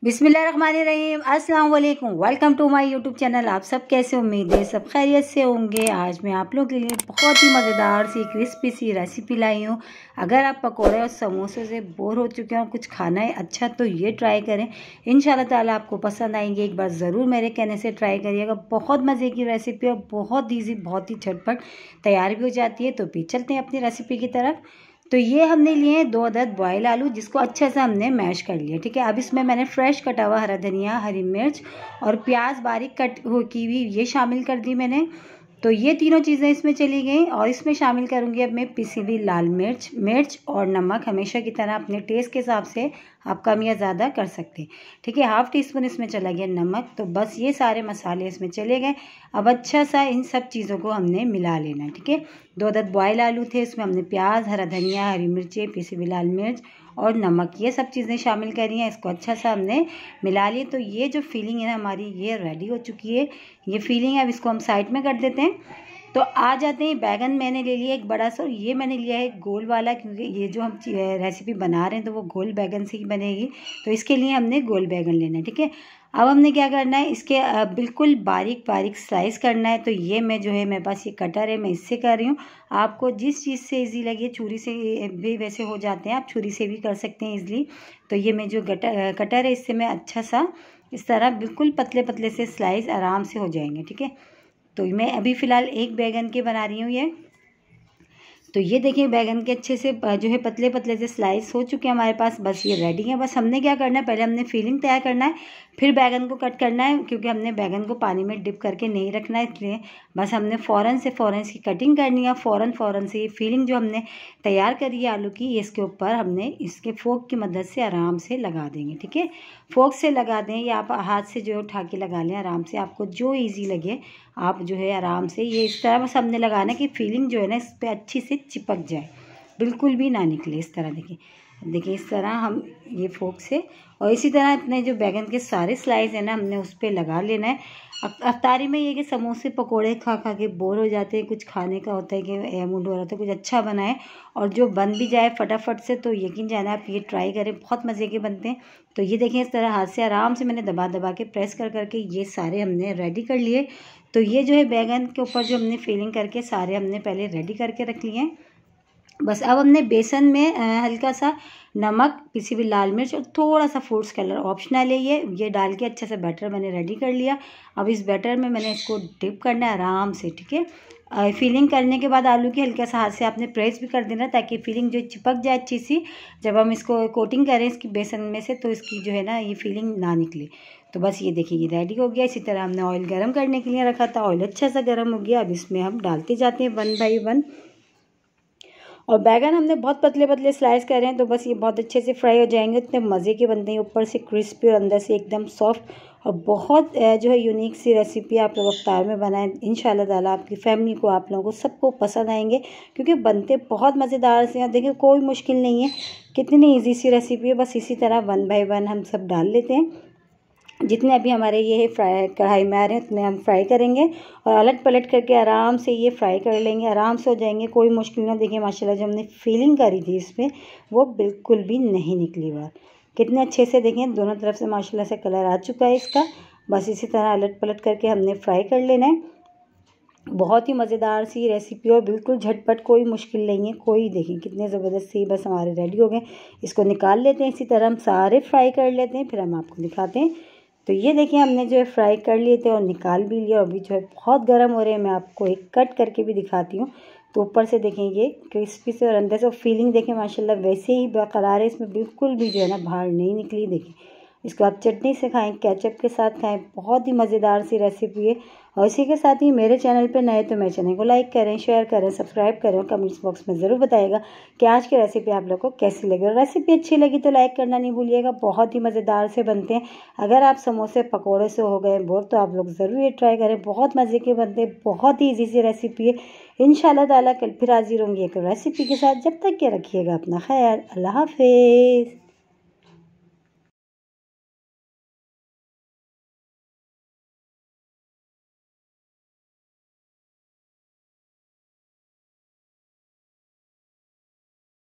बिस्मिल्लाहिर्रहमानिर्रहीम, अस्सलाम वालेकुम। Welcome to my YouTube channel. आप सब कैसे, उम्मीद है सब खैरियत से होंगे। आज मैं आप लोगों के लिए बहुत ही मज़ेदार सी क्रिस्पी सी रेसिपी लाई हूँ। अगर आप पकोड़े और समोसे से बोर हो चुके हैं और कुछ खाना है अच्छा, तो ये ट्राई करें। इंशाल्लाह ताला आपको पसंद आएंगे। एक बार ज़रूर मेरे कहने से ट्राई करिएगा। बहुत मज़े की रेसिपी है, बहुत ईजी, बहुत ही झटपट तैयार भी हो जाती है। तो फिर चलते हैं अपनी रेसिपी की तरफ। तो ये हमने लिए हैं 2 अदद बॉयल आलू, जिसको अच्छे से हमने मैश कर लिया। ठीक है, अब इसमें मैंने फ्रेश कटा हुआ हरा धनिया, हरी मिर्च और प्याज बारीक कट की हुई ये शामिल कर दी मैंने। तो ये तीनों चीज़ें इसमें चली गई और इसमें शामिल करूँगी अब मैं पिसी हुई लाल मिर्च और नमक। हमेशा की तरह अपने टेस्ट के हिसाब से आप कम या ज़्यादा कर सकते हैं। ठीक है, हाफ़ टी स्पून इसमें चला गया नमक। तो बस ये सारे मसाले इसमें चले गए। अब अच्छा सा इन सब चीज़ों को हमने मिला लेना है। ठीक है, 2 अदद बॉयल आलू थे, इसमें हमने प्याज, हरा धनिया, हरी मिर्चें, पिसी हुई लाल मिर्च और नमक, ये सब चीज़ें शामिल करी हैं। इसको अच्छा सा हमने मिला लिया। तो ये जो फीलिंग है ना हमारी, ये रेडी हो चुकी है। ये फीलिंग है, अब इसको हम साइड में कर देते हैं। तो आ जाते हैं, बैगन मैंने ले लिया एक बड़ा सा। ये मैंने लिया है गोल वाला, क्योंकि ये जो हम रेसिपी बना रहे हैं तो वो गोल बैगन से ही बनेगी। तो इसके लिए हमने गोल बैगन लेना है। ठीक है, अब हमने क्या करना है, इसके बिल्कुल बारीक बारीक स्लाइस करना है। तो ये मैं जो है, मेरे पास ये कटर है, मैं इससे कर रही हूँ। आपको जिस चीज़ से ईजी लगे, छुरी से भी वैसे हो जाते हैं, आप छुरी से भी कर सकते हैं ईजिली। तो ये मैं जो कटर है, इससे मैं अच्छा सा इस तरह बिल्कुल पतले पतले से स्लाइस आराम से हो जाएंगे। ठीक है, तो मैं अभी फ़िलहाल एक बैगन के बना रही हूँ ये। तो ये देखिए, बैगन के अच्छे से जो है पतले पतले से स्लाइस हो चुके हैं हमारे पास। बस ये रेडी है। बस हमने क्या करना है, पहले हमने फीलिंग तैयार करना है, फिर बैगन को कट करना है। क्योंकि हमने बैगन को पानी में डिप करके नहीं रखना है, इसलिए बस हमने फ़ौरन से इसकी कटिंग करनी है। फ़ौरन से ये फीलिंग जो हमने तैयार करी है आलू की, इसके ऊपर हमने इसके फोक की मदद से आराम से लगा देंगे। ठीक है, फोक से लगा दें या आप हाथ से जो उठा के लगा लें, आराम से आपको जो ईजी लगे आप जो है आराम से ये इस तरह बस हमने लगाना है कि फीलिंग जो है ना इस पर अच्छी से चिपक जाए, बिल्कुल भी ना निकले। इस तरह देखिए इस तरह हम ये फोक से, और इसी तरह अपने जो बैगन के सारे स्लाइस है ना, हमने उस पर लगा लेना है। अफ्तारी में ये कि समोसे पकोड़े खा खा के बोर हो जाते हैं, कुछ खाने का होता है कि मूड हो रहा था कुछ अच्छा बनाए और जो बन भी जाए फटाफट से। तो यकीन जाना आप ये ट्राई करें, बहुत मज़े के बनते हैं। तो ये देखें, इस तरह हाथ से आराम से मैंने दबा दबा के प्रेस कर करके ये सारे हमने रेडी कर लिए। तो ये जो है बैगन के ऊपर जो हमने फिलिंग करके सारे हमने पहले रेडी करके रख लिए हैं। बस अब हमने बेसन में हल्का सा नमक, पिसी हुई लाल मिर्च और थोड़ा सा फूड्स कलर, ऑप्शनल है ये डाल के अच्छा सा बैटर मैंने रेडी कर लिया। अब इस बैटर में मैंने इसको डिप करना है आराम से। ठीक है, फिलिंग करने के बाद आलू की हल्का सा हाथ से आपने प्रेस भी कर देना, ताकि फिलिंग जो चिपक जाए अच्छी सी। जब हम इसको कोटिंग करें इसकी बेसन में से, तो इसकी जो है ना ये फीलिंग ना निकले। तो बस ये देखिए, ये रेडी हो गया। इसी तरह हमने ऑयल गर्म करने के लिए रखा था, ऑयल अच्छा सा गर्म हो गया। अब इसमें हम डालते जाते हैं 1 बाई 1। और बैगन हमने बहुत पतले पतले स्लाइस कर रहे हैं, तो बस ये बहुत अच्छे से फ्राई हो जाएंगे। इतने मज़े के बनते हैं, ऊपर से क्रिस्पी और अंदर से एकदम सॉफ्ट। और बहुत जो है यूनिक सी रेसिपी आप लोग अफ्तार में बनाएं। इंशाल्लाह ताला आपकी फैमिली को, आप लोगों को सबको पसंद आएंगे, क्योंकि बनते बहुत मज़ेदार से हैं। देखिए कोई मुश्किल नहीं है, कितनी ईजी सी रेसिपी है। बस इसी तरह 1 बाई 1 हम सब डाल लेते हैं। जितने अभी हमारे ये फ्राई कढ़ाई में आ रहे हैं उतने हम फ्राई करेंगे और अलट पलट करके आराम से ये फ्राई कर लेंगे, आराम से हो जाएंगे, कोई मुश्किल ना। देखिए माशाल्लाह जो हमने फीलिंग करी थी इसमें, वो बिल्कुल भी नहीं निकली बाहर। कितने अच्छे से देखें, दोनों तरफ से माशाल्लाह से कलर आ चुका है इसका। बस इसी तरह अलट पलट करके हमने फ्राई कर लेना है। बहुत ही मज़ेदार सी रेसिपी और बिल्कुल झटपट, कोई मुश्किल नहीं है कोई। देखें कितने ज़बरदस्त सी बस हमारे रेडी हो गए। इसको निकाल लेते हैं। इसी तरह हम सारे फ्राई कर लेते हैं, फिर हम आपको दिखाते हैं। तो ये देखिए, हमने जो है फ्राई कर लिए थे और निकाल भी लिया। और अभी जो है बहुत गर्म हो रहे हैं, मैं आपको एक कट करके भी दिखाती हूँ। तो ऊपर से देखें ये क्रिस्पी से और अंदर से फीलिंग देखें माशाल्लाह वैसे ही बरकरार है, इसमें बिल्कुल भी जो है ना बाहर नहीं निकली। देखें, इसको आप चटनी से खाएं, केचप के साथ खाएं, बहुत ही मज़ेदार सी रेसिपी है। और इसी के साथ ही मेरे चैनल पे नए तो मेरे चैनल को लाइक करें, शेयर करें, सब्सक्राइब करें और कमेंट्स बॉक्स में ज़रूर बताइएगा कि आज की रेसिपी आप लोग को कैसी लगी। और रेसिपी अच्छी लगी तो लाइक करना नहीं भूलिएगा, बहुत ही मज़ेदार से बनते हैं। अगर आप समोसे पकौड़े से हो गए बोर, तो आप लोग ज़रूर ये ट्राई करें, बहुत मज़े के बनते हैं, बहुत ही ईजी सी रेसिपी है। इंशाल्लाह ताला कल फिर हाजिर होंगी एक रेसिपी के साथ। जब तक के रखिएगा अपना ख्याल। अल्लाह हाफिज़।